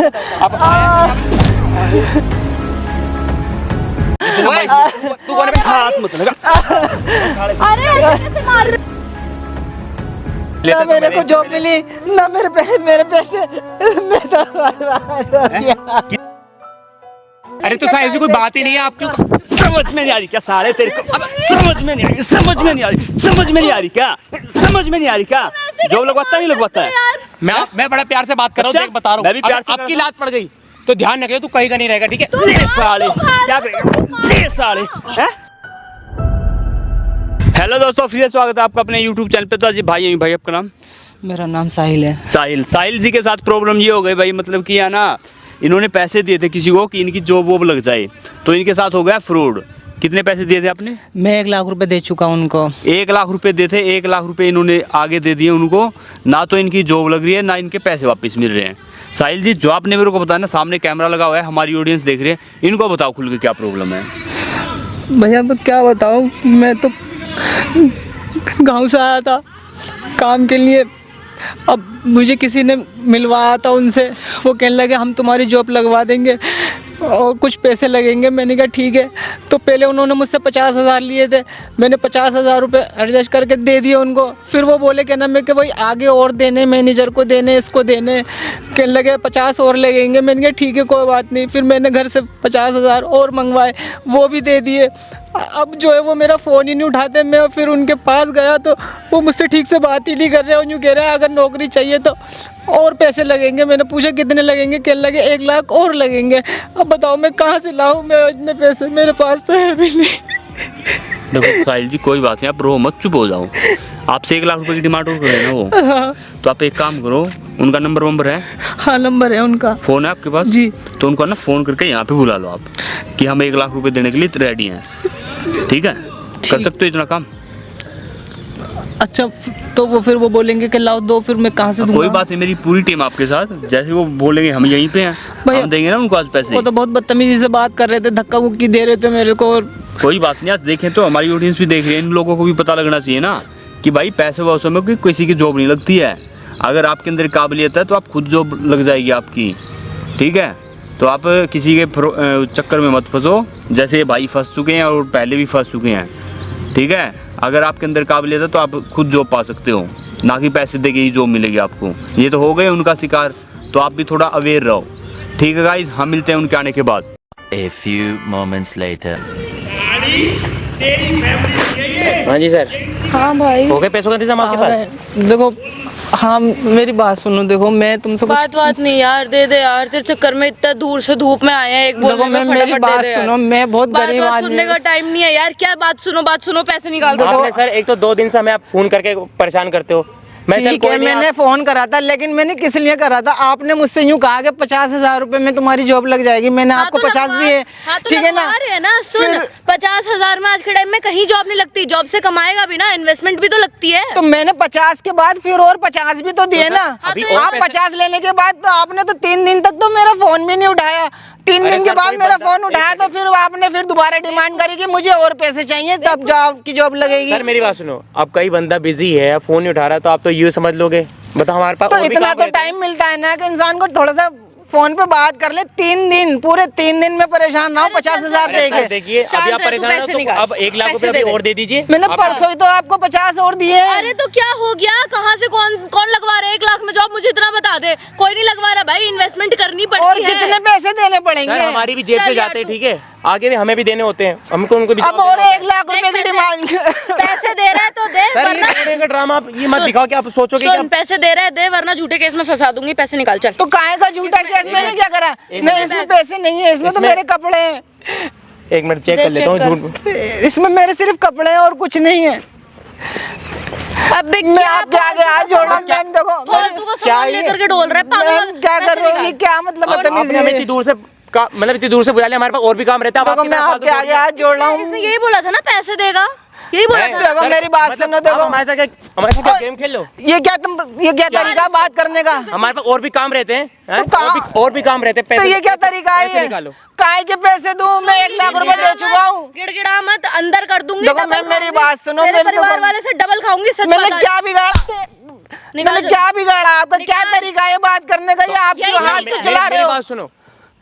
अब तू कौन है? हाथ मत लगा। अरे ऐसे मार रहे ना मेरे को जॉब मिली ना मेरे पैसे मैं तो बर्बाद हो गया। अरे तो साहिल जी कोई बात ही नहीं है आपकी। समझ में नहीं आ रही क्या साले तेरे को? अब समझ में नहीं आ रही, समझ में नहीं आ रही, समझ में नहीं आ रही क्या? समझ में नहीं आ रही क्या? जॉब लगवाता नहीं लगवाता है? मैं बड़ा प्यार से बात कर रहा हूँ, अच्छा? देख बता रहा मैं भी हूँ। प्यार से आपकी लात पड़ गई तो ध्यान रखिए, तू कहीं का नहीं रहेगा, ठीक है? ले साले, क्या करेगा? ले साले, हैं? हेलो दोस्तों, फिर से स्वागत है आपका अपने YouTube चैनल पे। तो अजी भाई आपका नाम? मेरा नाम साहिल है। साहिल जी के साथ प्रॉब्लम ये हो गई भाई, मतलब कि है ना, इन्होंने पैसे दिए थे किसी को कि इनकी जॉब वॉब लग जाए, तो इनके साथ हो गया फ्रॉड। कितने पैसे दिए थे आपने? मैं 1 लाख रुपए दे चुका उनको। 1 लाख रुपए देते, 1 लाख रुपए इन्होंने आगे दे दिए उनको। ना तो इनकी जॉब लग रही है, ना इनके पैसे वापस मिल रहे हैं। साहिल जी, जो आपने मेरे को बताया ना, सामने कैमरा लगा हुआ है, हमारी ऑडियंस देख रही है, इनको बताओ खुल के क्या प्रॉब्लम है। भैया मैं क्या बताऊँ, मैं तो गांव से आया था काम के लिए। अब मुझे किसी ने मिलवाया था उनसे, वो कहने लगे हम तुम्हारी जॉब लगवा देंगे और कुछ पैसे लगेंगे। मैंने कहा ठीक है। तो पहले उन्होंने मुझसे 50,000 लिए थे, मैंने 50,000 रुपये एडजस्ट करके दे दिए उनको। फिर वो बोले कहना मैं कि भाई आगे और देने, मैनेजर को देने, इसको देने, कहने लगे 50 और लगेंगे। मैंने कहा ठीक है कोई बात नहीं। फिर मैंने घर से 50,000 और मंगवाए, वो भी दे दिए। अब जो है वो मेरा फ़ोन ही नहीं उठाते। मैं फिर उनके पास गया तो वो मुझसे ठीक से बात ही नहीं कर रहे हैं। यूँ कह रहे हैं अगर नौकरी चाहिए तो और पैसे लगेंगे। मैंने पूछा कितने लगेंगे, कहने लगे 1 लाख और लगेंगे। अब बताओ मैं कहाँ से लाऊं, मैं इतने पैसे मेरे पास तो है भी नहीं। देखो साहिल जी, कोई बात नहीं, आप रो मत, चुप हो जाओ। आपसे 1 लाख रुपए की डिमांड और करे ना वो, हाँ तो आप एक काम करो, उनका नंबर है? हाँ नंबर है उनका। फ़ोन है आपके पास? जी। तो उनको ना फ़ोन करके यहाँ पे बुला लो आप, कि हम 1 लाख रुपए देने के लिए रेडी हैं। ठीक है, कर सकते हो इतना काम? अच्छा तो वो फिर वो बोलेंगे कि लाओ दो, फिर मैं कहाँ से दूंगा? कोई बात नहीं, मेरी पूरी टीम आपके साथ। जैसे वो बोलेंगे हम यहीं पे हैं, भैया, हम देंगे ना उनको आज पैसे। वो तो बहुत बदतमीजी से बात कर रहे थे, धक्का मुक्की दे रहे थे मेरे को। और कोई बात नहीं, आज देखें तो हमारी ऑडियंस भी देख रही है, इन लोगों को भी पता लगना चाहिए ना कि भाई पैसे वैसों में किसी की जॉब नहीं लगती है। अगर आपके अंदर काबिलियत है तो आप खुद जॉब लग जाएगी आपकी। ठीक है, तो आप किसी के चक्कर में मत फंसो, जैसे ये भाई फंस चुके हैं और पहले भी फंस चुके हैं। ठीक है, अगर आपके अंदर काबिलियत है तो आप खुद जॉब पा सकते हो, ना कि पैसे देके ही जॉब मिलेगी आपको। ये तो हो गए उनका शिकार, तो आप भी थोड़ा अवेयर रहो। ठीक है गाइस, हम मिलते हैं उनके आने के बाद। A few moments later. हाँ जी सर, हाँ भाई हो गए पैसों का इंतजाम आपके पास? देखो, हाँ मेरी बात सुनो। देखो मैं तुमसे बात नहीं यार, दे दे यार। तेरे चक्कर में इतना दूर से धूप में आए हैं, एक बोल देखो मैं मेरी बात सुनो, मैं बहुत गरीब आदमी सुनने का टाइम नहीं है यार। क्या बात सुनो, पैसे निकाल दो। आपने सर एक तो 2 दिन से हमें आप फोन करके परेशान करते हो। मैं चल ठीक है, मैंने फोन करा था, लेकिन मैंने किस लिए करा था? आपने मुझसे यूँ कहा कि 50,000 रुपए में तुम्हारी जॉब लग जाएगी। मैंने आपको 50 दिए, ठीक है ना? सुन, 50,000 में आज के टाइम में कहीं जॉब नहीं लगती। जॉब से कमाएगा भी ना, इन्वेस्टमेंट भी तो लगती है। तो मैंने 50 के बाद फिर और 50 भी तो दिए ना। आप 50 लेने के बाद तो आपने तो 3 दिन तक तो मेरा फोन भी नहीं उठाया। 3 दिन के बाद मेरा फोन उठाया तो फिर आपने फिर दोबारा डिमांड करी कि मुझे और पैसे चाहिए, तब जॉब की जॉब लगेगी। सर मेरी बात सुनो, अब कई बंदा बिजी है, फोन नहीं उठा रहा, तो आप तो यूँ समझ लोगे। बताओ हमारे पास तो इतना तो टाइम मिलता है ना कि इंसान को थोड़ा सा फोन पे बात कर ले। 3 दिन, पूरे 3 दिन में परेशान ना हो। 50,000 देके देखिए, अभी आप परेशान हो तो अब 1 लाख रुपए और दे दीजिए। मैंने परसों ही तो आपको 50 और दिए। अरे तो क्या हो गया? कहाँ से कौन लगवा रहा है 1 लाख में जॉब? मुझे इतना बता दे। कोई नहीं लगवा रहा भाई, इन्वेस्टमेंट करनी पड़ती है। और कितने पैसे देने पड़ेंगे? हमारी भी जेब से जाते हैं, ठीक है, आगे भी हमें भी देने होते हैं, हमको उनको भी। अब और 1 लाख रुपए की डिमांड। पैसे दे रहा है तो दे, सर ये ड्रामा आप ये मत दिखाओ कि आप सोचोगे कि पैसे दे रहा है दे, वरना झूठे केस में फंसा दूंगी। पैसे निकाल चल। तो काहे का झूठा केस? मैंने क्या करा? मैं इसमें पैसे नहीं है, इसमें तो मेरे कपड़े हैं। 1 मिनट चेक कर लेता हूँ झूठ। इसमें मेरे सिर्फ कपड़े हैं और कुछ नहीं है। अब मैं आपके आगे हाथ जोड़ रहा हूँ। मैम देखो, फालतू का सामान लेकर के डोल रहा है पागल। मैम क्या कर रहे हो? ये क्या मतलब बदतमीजी हमें है? इतनी दूर से मतलब इतनी दूर से बुला लिया, हमारे पास और भी काम रहता है। देखो मैं आपके आगे हाथ जोड़ रहा हूँ। इसने यही बोला था ना पैसे देगा, यही बोला था। देखो मेरी बात सुनो, देखो हमारे साथ गेम खेल लो। ये क्या तरीका बात करने का? हमारे पास और भी काम रहते हैं, और भी काम रहते हैं। तो ये क्या तरीका है? काय के पैसे दूं? मैं 1 लाख रुपए दे चुका हूँ। गिड़गिड़ा मत, अंदर कर दूंगी। देखो मैम मेरी बात सुनो, मेरे परिवार वाले से डबल खाऊंगी। सच मैंने क्या बिगाड़ा? निकाल मैंने क्या बिगाड़ा आपका? क्या तरीका है बात करने का? ये आप यही क्यों हाथ तरीका पे है। चला रहे मेरी हो? बात सुनो,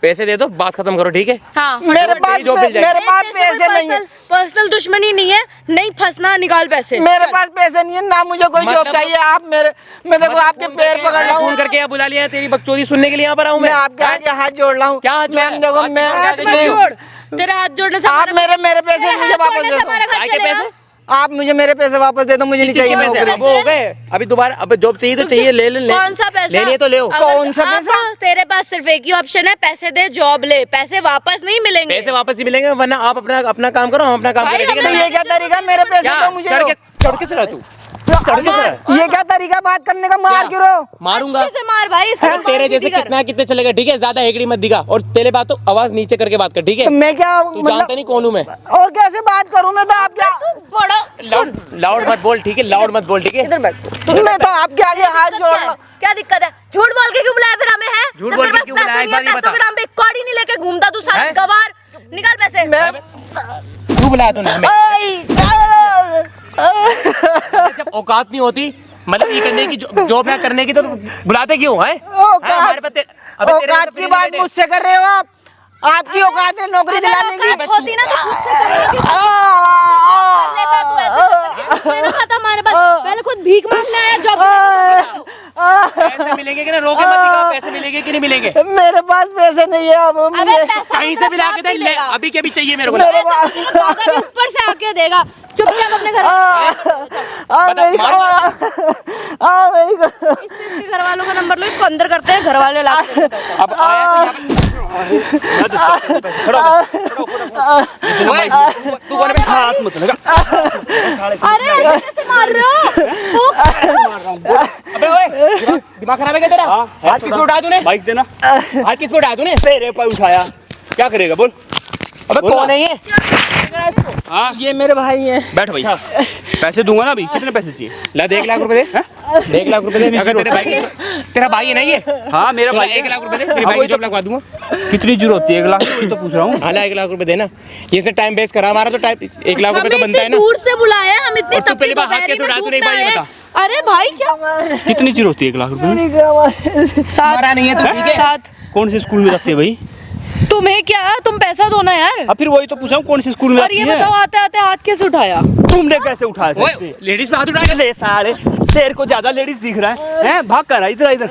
पैसे दे दो, बात खत्म करो, ठीक है? हाँ मेरे पास जो मिल जाएगी। पैसे नहीं है। पर्सनल दुश्मनी नहीं है, नहीं फंसना, निकाल पैसे। मेरे पास पैसे नहीं है ना, मुझे कोई जॉब मतलब- चाहिए। आप मैं देखो आपके पैर पकड़ रहा हूँ। फोन करके यहाँ बुला लिया, तेरी बकचोदी सुनने के लिए यहाँ पर आऊँ मैं मैं। आपके आगे हाथ जोड़ रहा हूँ। क्या हाथ जोड़ा मैम है? देखो हाथ मैं जोड़ा है, मत जोड़, तेरे हाथ जोड़ने से आप मेरे पैसे तेरे मुझे हाथ वापस जोड़ने दे से दो। हमारा घर काय के चलेगा। पैसे? आप मुझे मेरे पैसे वापस दे दो, मुझे नहीं चाहिए पैसे नौकरी। अब हो गए, अभी दोबारा अब जॉब चाहिए तो चाहिए, ले ले ले। कौन सा पैसा? लेनी है तो ले। अगर कौन सा अब पैसा? तेरे पास सिर्फ एक ही ऑप्शन है, पैसे दे, जॉब ले, पैसे वापस नहीं मिलेंगे। पैसे वापस नहीं मिलेंगे, वरना आप अपना काम करो, हम अपना काम भाई, करें, ठीक है हमें ना? ये क्या तरीका? मेरे पैसे क्या दो मुझे। चढ़ के से रह तू, चढ़ के से रह। ये क्या तरीका बात करने का? मार क्यों रहे हो? मारूंगा अच्छे से मार भाई, इसका अरे तेरे मार जैसे सीधी कर। कितने चलेगा, ठीक है? ज्यादा हेगड़ी मत दिखा, और तेरे बात तो आवाज नीचे करके बात कर, ठीक है? तो मैं क्या तू जानता नहीं कौन हूँ मैं। और कैसे बात करूं मैं? तो आप क्या? बड़ा लाउड मत बोल, ठीक है? लाउड मत बोल, ठीक है? इधर बैठ तू। मैं तो आपके आगे हाथ जोड़ रहा हूं। क्या दिक्कत है? झूठ बोल के क्यों बुलाया फिर हमें? है झूठ बोल के क्यों बुलाया? एक बार ये बता। पैसों के नाम पे एक कौड़ी नहीं लेके घूमता तू सारा हैं? गवार। निकाल पैसे। क्यों बुलाया तूने हमें? जब औकात नहीं होती, मतलब ये करने की, जॉब ना करने की, तो बुलाते क्यों है? हमारे पास औकात की बात मुझसे कर रहे हो आप? आपकी औकात है नौकरी दिलाने की? औकात होती ना तो खुद से करवा के लेता तू ऐसे करके। मैंने कहा था हमारे पास पहले खुद भीख मांगने आया जॉब। पैसे मिलेंगे कि ना? रोके मत दिखा, पैसे मिलेंगे कि नहीं मिलेंगे? मेरे पास पैसे नहीं है अब अबे मुझे। पैसा कहीं से भी ला के दे, ले, अभी के भी चाहिए मेरे को। मेरे पास पैसा भी ऊपर से आके देगा। चुपचाप अपने घर मेरी इसके घर वालों का नंबर लो, इसको अंदर करते हैं, घर वाले लाते हैं। अब आया तो यहाँ पे तू कौन है? हाथ मत लगा। अरे ऐसे कैसे मार रहे हो? अबे ओए, दिमाग खराब है क्या तेरा? हाथ किस पे उठाया तूने? बाइक देना। हाथ किस पे उठाया तूने? तेरे पे उठाया, क्या करेगा बोल? अबे बोला। कौन है ये? हाँ ये मेरे भाई हैं। बैठ भाई, पैसे दूंगा ना अभी। कितने पैसे चाहिए? ला दे, 1 लाख रुपए दे। 1 लाख रुपए दे। अगर तेरा भाई है ना ये? हाँ मेरा भाई। 1 लाख रुपए दे, तेरे भाई की जॉब लगवा दूंगा। कितनी जरूरत होती है? 1 लाख की तो पूछ रहा हूँ। हाला 1 लाख रुपए देना, ये से टाइम वेस्ट करा हमारा, तो टाइम 1 लाख रुपए तो हमें बनता है इतनी ना। दूर से बुलाया है, हम इतने और तू पहली तपी बार हाथ दोपहरी कैसे में उठाया तूने? एक घूमना बार ये है। बता। अरे भाई क्या कितनी जरूरत होती है 1 लाख रुपए में? हमारा नहीं है तो ठीक है। साथ कौन से स्कूल में जाते हैं भाई? तुम्हें क्या, तुम पैसा दो ना यार। अब फिर वही तो पूछा हूँ, कौन से स्कूल में और जाती ये है? बताओ, आते आते हाथ कैसे उठाया? तुमने कैसे उठाया? ओए, लेडीज पे हाथ उठाया? ले साले, तेरे को ज्यादा लेडीज दिख रहा है? भाग कर रहा इधर इधर।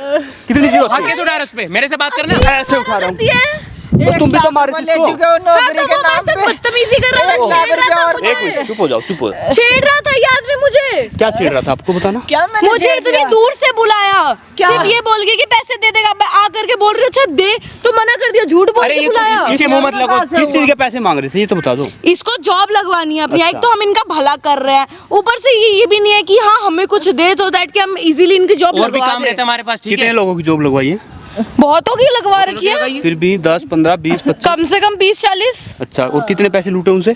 कितनी जरूरत हाथ है? कैसे उठा रहा है उस पे? मेरे से बात करना। ऐसे उठा रहा हूँ। करती है? तो तुम भी तो मारे ले चुके हो नौकरी के नाम पे। बदतमीजी कर रहा था, 1 लाख छेड़ रहा रुपया था और मुझे। एक मिनट चुप हो जाओ, चुप हो जाओ। छेड़ रहा था ये आदमी मुझे। क्या छेड़ रहा था आपको बताना? क्या मैंने मुझे छेड़ इतनी दिया? दूर से बुलाया, क्या? सिर्फ ये बोल के कि पैसे दे देगा। मैं आ करके बोल रही हूँ, अच्छा दे, तो मना कर दिया, झूठ बोल अरे के ये बुलाया। इसके मुंह मत लगो। किस चीज के पैसे मांग रहे थे ये तो बता दो। इसको जॉब लगवानी है अपनी। अच्छा। एक तो हम इनका भला कर रहे हैं, ऊपर से ये भी नहीं है कि हाँ हमें कुछ दे तो दैट कि हम इजीली इनकी जॉब और भी लगवा काम रहता दें। है हमारे पास, ठीक कितने है? लोगों की जॉब लगवाई है? बहुतों की लगवा रखी है, फिर भी 10 15 20 25। कम से कम 20-40। अच्छा, और कितने पैसे लूटे उनसे?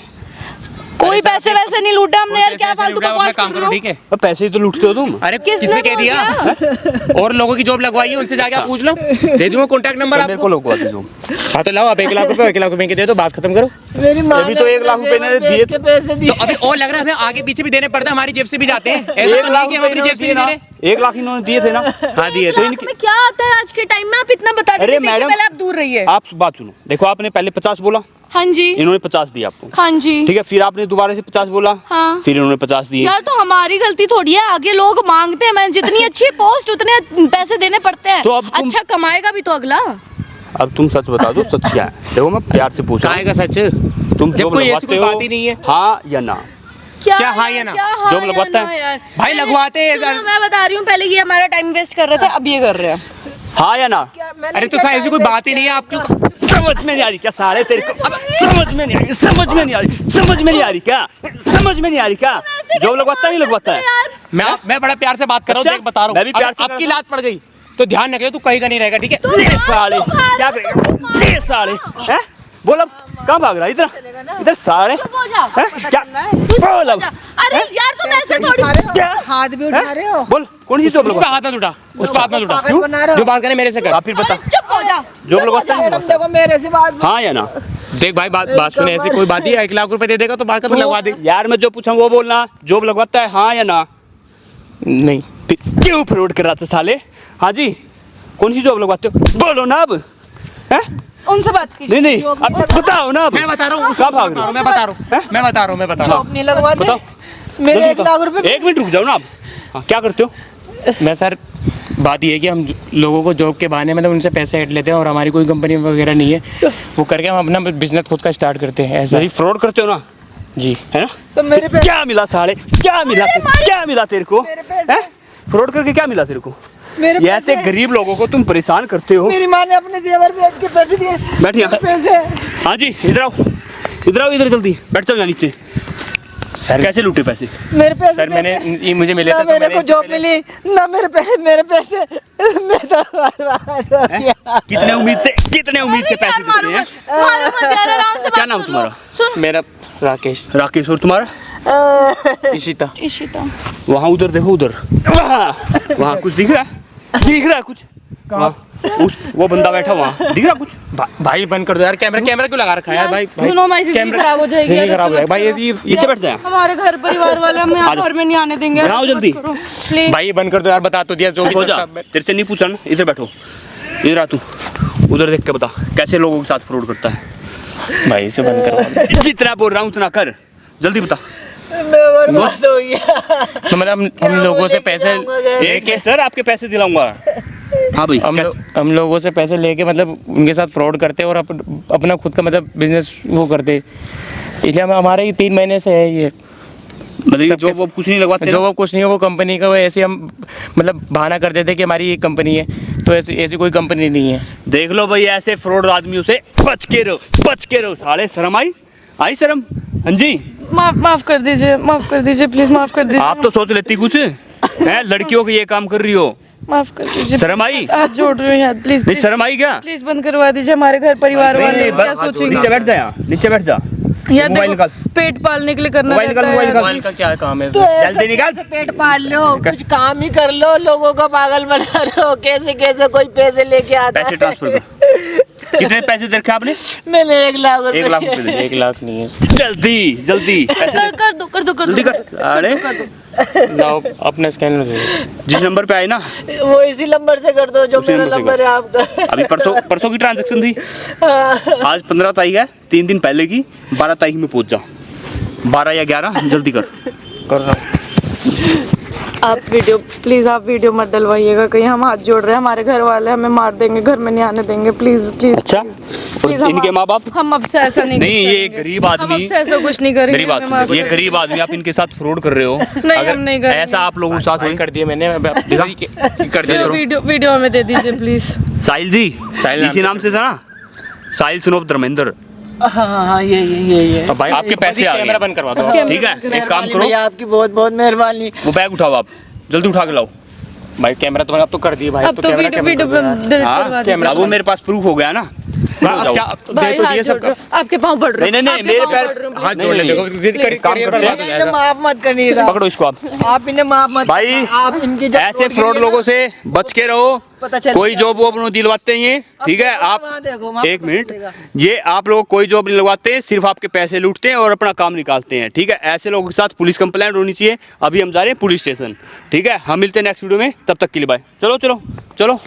कोई पैसे वैसे नहीं लूटे हमने यार, क्या फालतू बकवास काम कर करो, रहे हो? ठीक है? अब पैसे ही तो लूटते हो तुम। अरे किसने किसने कह बोल दिया? और लोगों की जॉब लगवाई है, उनसे जाके आप पूछ लो, दे दूंगा कॉन्टैक्ट नंबर मेरे को आपको। लगवा दो जॉब। हाँ तो लाओ, अब 1 लाख रुपए 1 लाख रुपए के दे दो, बात खत्म करो। मेरी माँ अभी तो ने 1 लाख रुपए मेरे ने दिए के पैसे दिए। तो अभी और लग रहा है हमें आगे पीछे भी देने पड़ता है, हमारी जेब से भी जाते हैं। ऐसा तो नहीं कि हम अपनी जेब से नहीं दे रहे। 1 लाख इन्होंने दिए थे ना? हाँ दिए तो थे। इनमें क्या आता है आज के टाइम में? आप इतना बता अरे दीजिए, मैडम, पहले आप दूर रहिए। आप बात सुनो, देखो आपने पहले 50 बोला, हाँ जी, इन्होंने 50 दिया आपको, हाँ जी। ठीक है? फिर आपने दोबारा से 50 बोला, हाँ। फिर इन्होंने 50 दिए। यार तो हमारी गलती थोड़ी है, आगे लोग मांगते हैं। मैं जितनी अच्छी पोस्ट उतने पैसे देने पड़ते हैं। तो अब तुम- अच्छा कमाएगा भी तो अगला। अब तुम सच बता दो, सच क्या है? देखो मैं प्यार से पूछ रहा काय का सच? हूँ, तुम जब जॉब कोई ऐसी लगवाते कोई हो बात ही नहीं है। हाँ या ना? क्या हाँ या ना? हाँ जॉब या लगवाता ना है? यार? भाई लगवाते हैं। सुनो, मैं बता रही हूँ, पहले ये हमारा टाइम वेस्ट कर रहे थे, अब ये कर रहे हैं। हाँ या ना? अरे तो साहब ऐसी कोई बात ही नहीं है, आप क्यों? समझ में नहीं आ रही क्या साले तेरे को? अब समझ में नहीं आ रही, समझ में नहीं आ रही, समझ में नहीं आ रही क्या? समझ में नहीं आ रही क्या? जॉब लगवाता है नहीं लगवाता है? मैं बड़ा प्यार से बात कर रहा हूँ, अच्छा, देख बता रहा मैं भी हूँ। प्यार से अब कर आपकी रहा लात पड़ गई तो ध्यान रखियो, तू कहीं का नहीं रहेगा, ठीक है? ले साले, क्या करेगा? ले साले, हैं? बोल अब कहाँ भाग रहा है? इधर साले, चुप हो जा। हैं? क्या? तू बोल अब, अरे यार तुम ऐसे थोड़ी। हाथ भी उठा रहे हो। बोल कौन सी जॉब उस पे लगवाता हाथ मत उठा, उस पे हाथ मत उठा। पागल बना रहे जो हो। बात करे मेरे से कर। आप फिर बता, चुप हो जा। जॉब लगवाता है नहीं मैडम लगवाता? देखो मेरे से बात। हाँ या ना? देख भाई, बात सुने, ऐसी कोई बात ही है? 1 लाख रुपए दे देगा तो बात कर, लगवा दे। यार मैं जो पूछा वो बोलना, जॉब लगवाता है हाँ या ना? नहीं क्यों फ्रॉड कराते साले? हाँ जी, कौन सी जॉब लगवाते हो? बोलो ना अब। हैं? उनसे बात कीजिए। नहीं नहीं, अब बताओ ना अब। मैं बता रहा हूँ, कहाँ भाग रहे हो? मैं बता रहा हूँ। जॉब नहीं लगवाते बताओ। मेरे जल्दी 1 लाख बताओ। रुपए। 1 मिनट रुक जाओ ना आप। हाँ, क्या करते हो? मैं सर, बात ये है कि हम लोगों को जॉब के बहाने मतलब उनसे पैसे हट लेते हैं और हमारी कोई कंपनी वगैरह नहीं है, वो करके हम अपना बिजनेस खुद का स्टार्ट करते हैं ऐसा। सही फ्रॉड करते हो ना, जी है ना? तो मेरे पैसे क्या मिला साले? क्या मिला तेरे को? हैं? फ्रॉड करके क्या मिला तेरे को? मेरे ये ऐसे पैसे- गरीब लोगों को तुम परेशान करते हो। मेरी माँ ने अपने जेवर बेच के पैसे दिए। बैठिए। मेरे पैसे हाँ जी, इधर आओ इधर जल्दी बैठ जाओ यहाँ नीचे। सर, कैसे लूटे पैसे? मेरे पैसे सर मैंने ये मुझे मिले ना थे तो मेरे मैंने को इससे जॉब पहले- मिली ना मेरे पैसे मैं तो बर्बाद हो गया। कितने उम्मीद से पैसे देते हैं? मारो मत यार, आराम से क्या बात नाम कर लो। तुम्हारा? सुन, मेरा राकेश। राकेश। और तुम्हारा? इशिता। इशिता। वहाँ उधर देखो, उधर वहाँ कुछ दिख रहा है कुछ? वो बंदा बैठा वहाँ, दिख रहा कुछ? भाई बंद कर दो यार, कैमरा क्यों लगा रखा है यार? भाई सुनो, हमारी जिंदगी खराब हो जाएगी जिंदगी यार, खराब हो ऐसे जाएगी। मत भाई करो। नीचे बैठ जाए। हमारे घर परिवार वाले हमें यहाँ घर में नहीं आने देंगे। बनाओ जल्दी। प्लीज। भाई ये बंद कर दो यार, बता तो दिया जो भी हो जा, सकता- तेरे से नहीं पूछा ना। इधर बैठो, इधर आ तू। उधर देख के बता कैसे लोगों के साथ फ्रॉड करता है। भाई इसे बंद करवा। जितना बोल रहा हूँ उतना कर, जल्दी बता। मैं बर्बाद हो गया। तो मतलब हम लोगों से पैसे लेके सर आपके पैसे दिलाऊंगा। हाँ भाई, हम लोगों से पैसे लेके मतलब उनके साथ फ्रॉड करते और अपना खुद का मतलब बिजनेस वो करते, इसलिए हमारे ही 3 महीने से है ये। मतलब ये जॉब कुछ नहीं लगवाते? जो वो कुछ नहीं है, वो कंपनी का वो ऐसे हम मतलब बहाना करते थे कि हमारी ये कंपनी है, तो ऐसी कोई कंपनी नहीं है। देख लो भाई, ऐसे फ्रॉड आदमियों से बच के रहो साले। शर्म आई शर्म? हाँ जी, माफ कर दीजिए प्लीज, माफ कर दीजिए। आप तो सोच लेती कुछ है, लड़कियों के ये काम कर रही हो। माफ कर दीजिए। शर्म आई? हाथ जोड़ रही हूँ यार, प्लीज नहीं शर्म आई क्या? प्लीज बंद करवा दीजिए। हमारे घर परिवार वाले क्या सोचेंगे? नीचे बैठ जा, यहाँ नीचे बैठ जा। यार मोबाइल देखो, निकाल। पेट पालने के लिए करना मोबाइल रहता निकाल, है मोबाइल यार। निकाल। मोबाइल का क्या काम है? तो ऐसे जल्दी निकाल। कैसे पेट पाल लो, कुछ काम ही कर लो, लोगों को पागल बना रहे हो। कैसे कोई पैसे लेके आता पैसे है। ट्रांसफर कर। कितने पैसे दे रखे आपने? मैंने 1 लाख रुपए 1 लाख रुपए दे। 1 लाख नहीं है। जल्दी पैसे कर दो जल्दी कर। अरे लाओ अपना स्कैनर दे। जिस नंबर पे आए ना, वो इसी नंबर से कर दो जो उसी मेरा नंबर से नंबर कर। है आपका। अभी परसों की ट्रांजैक्शन थी। आज 15 तारीख है, 3 दिन पहले की। 12 तारीख में पहुंच जा, 12 या 11, जल्दी कर रहा हूँ। आप वीडियो मत डलवाइएगा कहीं, हम हाथ जोड़ रहे हैं, हमारे घर वाले हमें मार देंगे, घर में नहीं आने देंगे। प्लीज अच्छा, और प्लीज इनके माँ बाप? हम अब से ऐसा नहीं नहीं, ये करेंगे। गरीब हम आदमी, अब से ऐसा कुछ नहीं करेंगे। गरीब हमें माफ आदमी, ये कर गरीब आदमी, आप इनके साथ फ्रॉड कर रहे हो। नहीं, अगर हम नहीं करेंगे। ऐसा आप लोगों के साथ भाई हुई। कर दिए मैंने, अब आप कर दिया करो। वीडियो हमें दे दीजिए प्लीज। साहिल जी, साहिल इसी नाम से था ना? साहिल सुनोप धर्मेंद्र। हाँ, ये। अब भाई आपके पैसे आ गए। कैमरा बंद करवा दो। ठीक है, एक काम करो, भैया आपकी बहुत बहुत मेहरबानी। वो बैग उठाओ, आप जल्दी उठा के लाओ। भाई कैमरा तो अब तो कर दिए भाई, अब तो वीडियो डिलीट हाँ, करवा दीजिए। अब वो मेरे पास प्रूफ हो गया ना। अब क्या भाई दे तो हाथ दिए जोड़ सबका। रहे हो। आपके पाँव पड़ रहे नहीं, आपके मेरे पाँव पैर- पड़ रहे हैं, हाथ please। जोड़ ले, देखो जिद कर काम करियर करते हैं। बर्बाद हो इन्हें जाएगा। माफ मत करिएगा। पकड़ो इसको आप। आप इन्हें माफ मत। भाई आप इनकी जब ऐसे फ्रॉड फ्रॉड करिए लोगों से बच के रहो। पता चलेगा। कोई जॉब वॉब नहीं दिलवाते हैं ये, ठीक है? आप वहाँ देखो, वहाँ एक पता मिनट, चलेगा। ये आप लोग कोई जॉब नहीं लगवाते हैं, सिर्फ आपके पैसे लूटते हैं और अपना काम निकालते हैं, ठीक है? ऐसे लोगों के साथ पुलिस कंप्लेंट होनी चाहिए। अभी हम जा रहे हैं पुलिस स्टेशन, ठीक है? हम मिलते हैं नेक्स्ट वीडियो में, तब तक के लिए बाय। चलो।